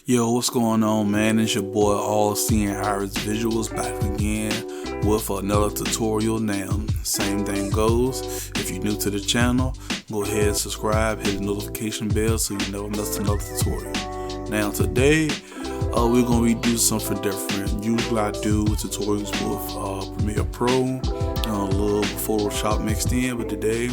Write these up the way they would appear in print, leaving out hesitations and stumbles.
Yo, what's going on, man? It's your boy All Seeing Iris Visuals back again with another tutorial. Now, same thing goes. If you're new to the channel, go ahead and subscribe, hit the notification bell so you never miss another tutorial. Now, today we're gonna be doing something different. Usually, I do tutorials with Premiere Pro, a little Photoshop mixed in, but today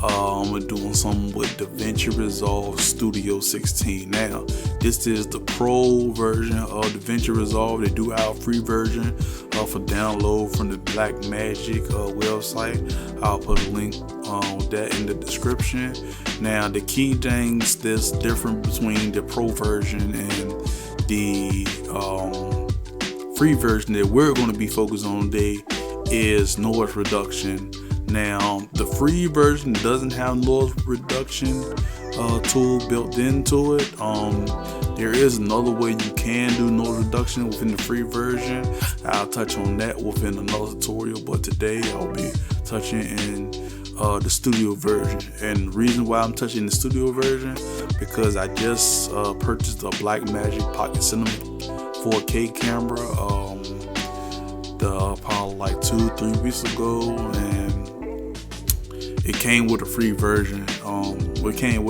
I'm doing something with DaVinci Resolve Studio 16. Now, this is the pro version of DaVinci Resolve. They do have a free version for download from the Blackmagic website. I'll put a link with that in the description. Now, the key things that's different between the pro version and the free version that we're going to be focused on today is noise reduction. Now, the free version doesn't have noise reduction tool built into it. There is another way you can do noise reduction within the free version. I'll touch on that within another tutorial, but today I'll be touching in the studio version. And the reason why I'm touching the studio version, because I just purchased a Blackmagic Pocket Cinema 4K camera probably like 2-3 weeks ago, and it came with a free version.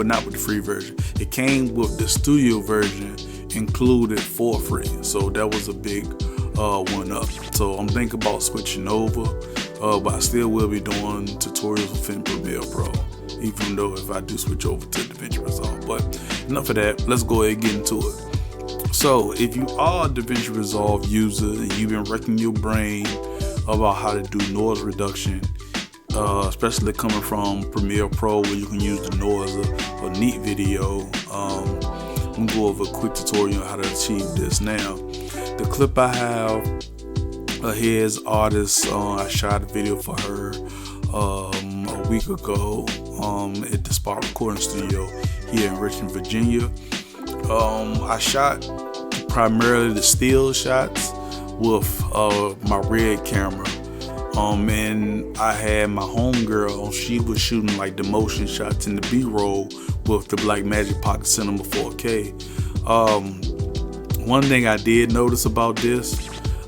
Not with the free version. It came with the studio version included for free. So that was a big one up. So I'm thinking about switching over, but I still will be doing tutorials within Premiere Pro, even though if I do switch over to DaVinci Resolve. But enough of that. Let's go ahead and get into it. So if you are a DaVinci Resolve user and you've been wrecking your brain about how to do noise reduction, especially coming from Premiere Pro where you can use the noise of neat video, I'm going to go over a quick tutorial on how to achieve this. Now, the clip I have here is artist. I shot a video for her a week ago at the Spot Recording Studio here in Richmond, Virginia. I shot primarily the still shots with my Red camera. And I had my homegirl, she was shooting like the motion shots in the B-roll with the Blackmagic Pocket Cinema 4K. One thing I did notice about this,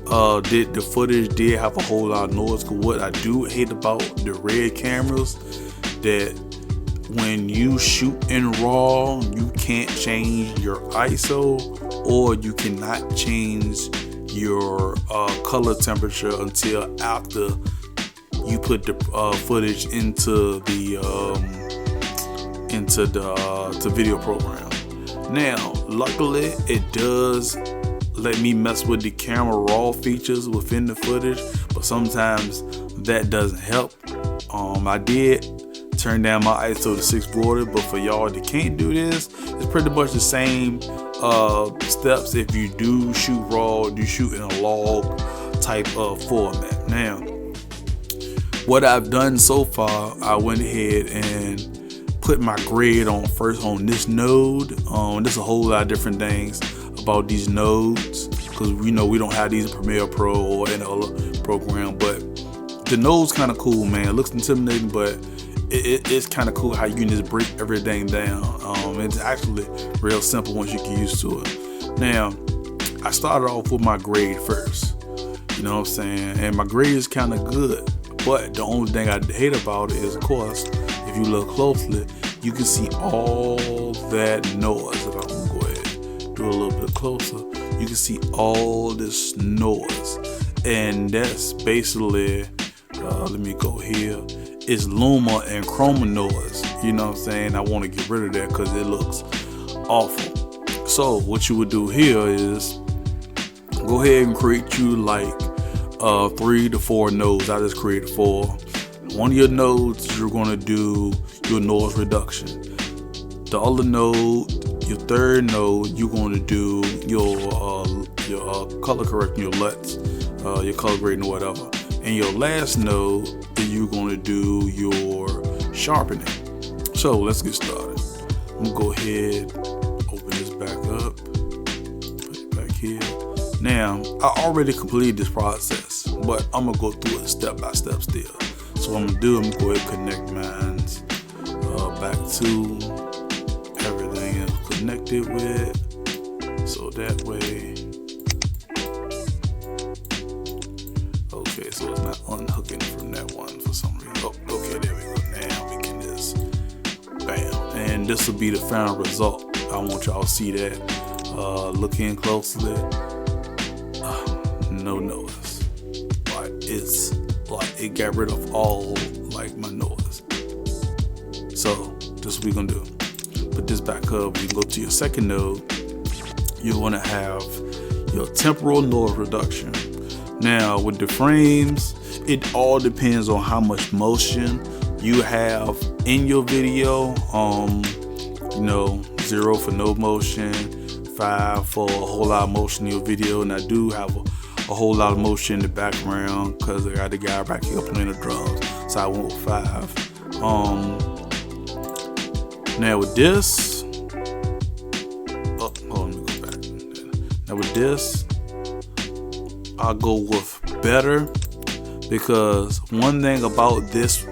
the footage did have a whole lot of noise. Cause what I do hate about the Red cameras, that when you shoot in RAW, you can't change your ISO, or you cannot change your color temperature until after you put the footage into the video program. Now, luckily, it does let me mess with the camera raw features within the footage, but sometimes that doesn't help. I did turn down my ISO to 640, but for y'all that can't do this, it's pretty much the same steps if you do shoot raw, you shoot in a log type of format. Now, what I've done so far, I went ahead and put my grade on first on this node. There's a whole lot of different things about these nodes, because we know we don't have these in Premiere Pro or any other program, but the node's kind of cool, man. It looks intimidating, but it's kind of cool how you can just break everything down. It's actually real simple once you get used to it. Now, I started off with my grade first, you know what I'm saying? And my grade is kind of good, but the only thing I hate about it is, of course, if you look closely, you can see all that noise. If I can go ahead, do a little bit closer, you can see all this noise. And that's basically, let me go here, it's luma and chroma noise. You know what I'm saying? I want to get rid of that because it looks awful. So what you would do here is go ahead and create you like 3 to 4 nodes. I just created 4. One of your nodes, you're going to do your noise reduction. The other node, your third node, you're going to do your color correcting, your LUTs, your color grading, or whatever. And your last node, you're going to do your sharpening. So let's get started. I'm going to go ahead, open this back up, put it back here. Now, I already completed this process, but I'm going to go through it step by step still. So what I'm going to do, I'm going to go ahead and connect mine back to everything it's connected with. So that way, okay, so it's not unhooking from that one for some reason. Oh, okay, there we go. Now we can just bam, and this will be the final result. I want y'all to see that. Look in closely. No noise. Like it's like it got rid of all like my noise. So this is what we're gonna do. Put this back up. You can go to your second node. You want to have your temporal noise reduction. Now with the frames, it all depends on how much motion you have in your video. 0 for no motion, 5 for a whole lot of motion in your video, and I do have a whole lot of motion in the background because I got the guy back here playing the drums, so I went with 5. Now with this, let me go back. Now with this, I'll go with better, because one thing about this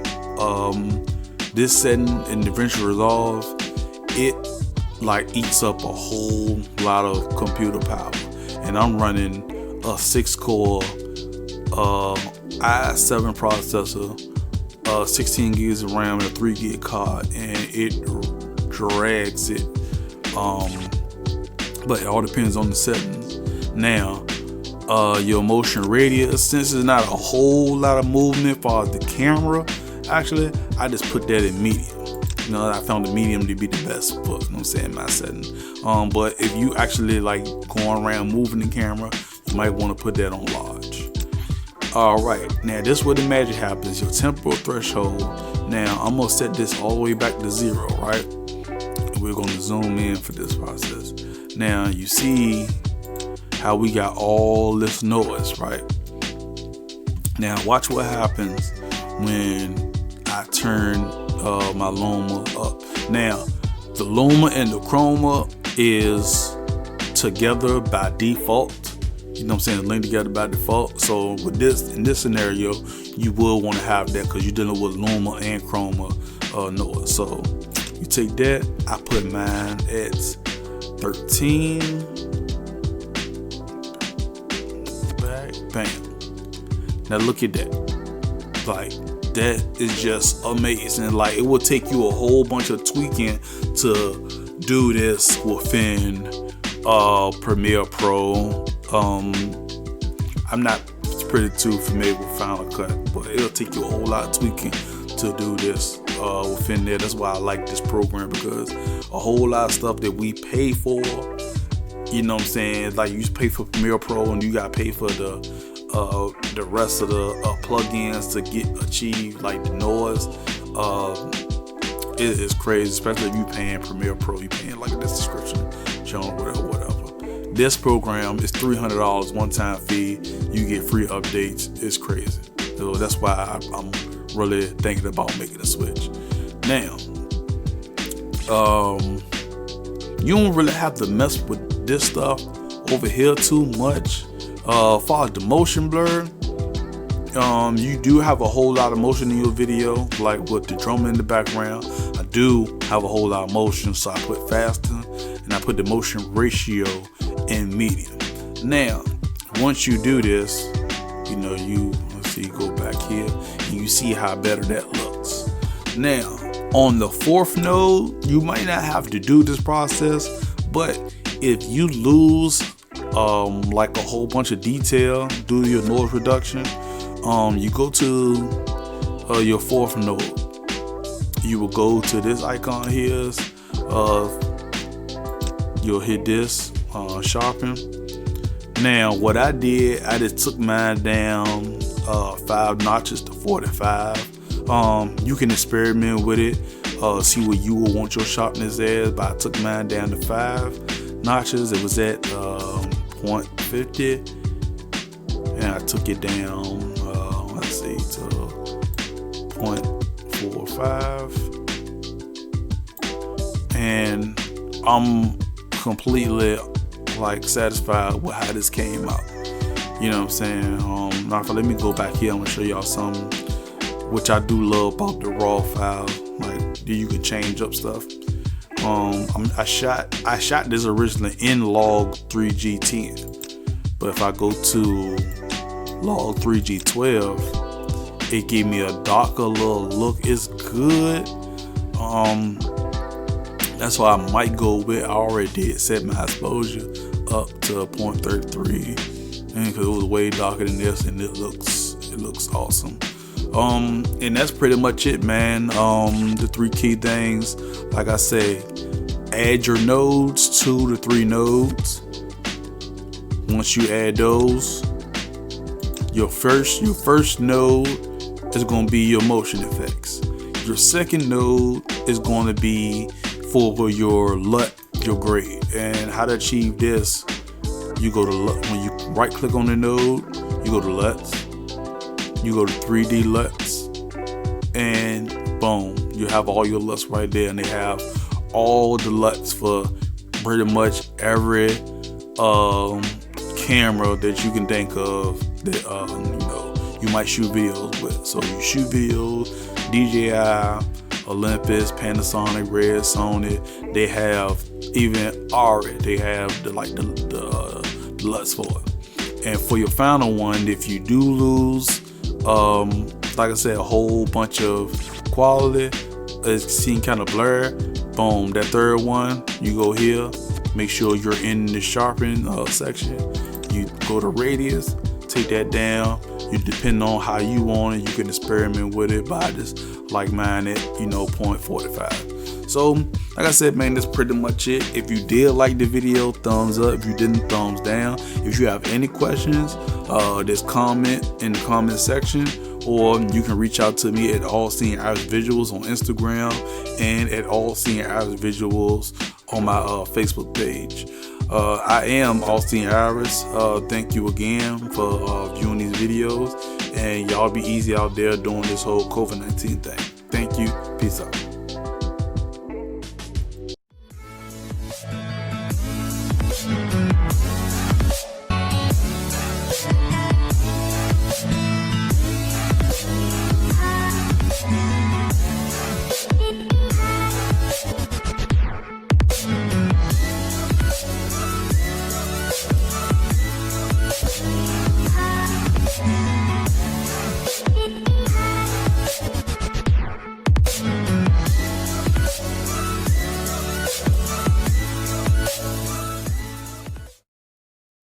this setting in DaVinci Resolve, it like eats up a whole lot of computer power, and I'm running a 6-core i7 processor, 16 gigs of RAM and a 3 gig card, and it drags it. But it all depends on the settings. Now, your motion radius, since it's not a whole lot of movement for the camera, actually, I just put that in medium. I found the medium to be the best for, my setting. But if you actually like going around moving the camera, you might want to put that on large. Alright, now this is where the magic happens, your temporal threshold. Now I'm gonna set this all the way back to 0, right? And we're gonna zoom in for this process. Now you see how we got all this noise, right? Now watch what happens when I turn my Luma up. Now the Luma and the Chroma is together by default. Linked together by default. So with this, in this scenario, you will want to have that because you're dealing with Luma and Chroma noise. So you take that, I put mine at 13. Bam. Now look at that. Like, that is just amazing. Like, it will take you a whole bunch of tweaking to do this within Premiere Pro. I'm not pretty too familiar with Final Cut, but it'll take you a whole lot of tweaking to do this within there. That's why I like this program, because a whole lot of stuff that we pay for, like you pay for Premiere Pro and you got to pay for the rest of the plugins to achieve like the noise. It is crazy, especially if you paying Premiere Pro. You paying like this description showing whatever. This program is $300 one-time fee. You get free updates. It's crazy. So that's why I'm really thinking about making a switch. Now, you don't really have to mess with this stuff over here too much. As far as the motion blur, you do have a whole lot of motion in your video, like with the drum in the background. I do have a whole lot of motion, so I put faster, and I put the motion ratio in medium. Now, once you do this, let's see, go back here, and you see how better that looks. Now, on the 4th node, you might not have to do this process, but if you lose like a whole bunch of detail due to your noise reduction, you go to your 4th node. You will go to this icon here. You'll hit this sharpen. Now what I did, I just took mine down 5 notches to 45. You can experiment with it, see where you will want your sharpness as, but I took mine down to 5 notches. It was at 0.50, and I took it down let's see, to 0.45, and I'm completely like satisfied with how this came out. Now let me go back here. I'm gonna show y'all something which I do love about the raw file. Like, you can change up stuff. I shot this originally in log 3G10, but if I go to log 3G12, it gave me a darker little look. It's good. That's why I might go with. I already did set my exposure up to 0.33, and because it was way darker than this, and it looks awesome. And that's pretty much it, man. The 3 key things, like I say, add your nodes, 2 to 3 nodes. Once you add those, your first node is going to be your motion effects. Your second node is going to be for your LUT, your grade. And how to achieve this, you go to LUT. When you right click on the node, you go to LUTs, you go to 3D LUTs, and boom, you have all your LUTs right there. And they have all the LUTs for pretty much every camera that you can think of that you might shoot videos with. So you shoot videos, DJI, Olympus, Panasonic, Red, Sony. They have even ARRI. They have the LUTs for it. And for your final one, if you do lose, like I said, a whole bunch of quality, it's seen kind of blurred. Boom, that third one, you go here. Make sure you're in the sharpen section. You go to radius, take that down. You depend on how you want it. You can experiment with it by just like mine at 0.45. So like I said, man, that's pretty much it. If you did like the video, thumbs up. If you didn't, thumbs down. If you have any questions, just comment in the comment section, or you can reach out to me at All Seeing Iris Visuals on Instagram and at All Seeing Iris Visuals on my Facebook page. I am All Seeing Iris. Thank you again for viewing these videos, and y'all be easy out there doing this whole COVID-19 thing. Thank you. Peace out.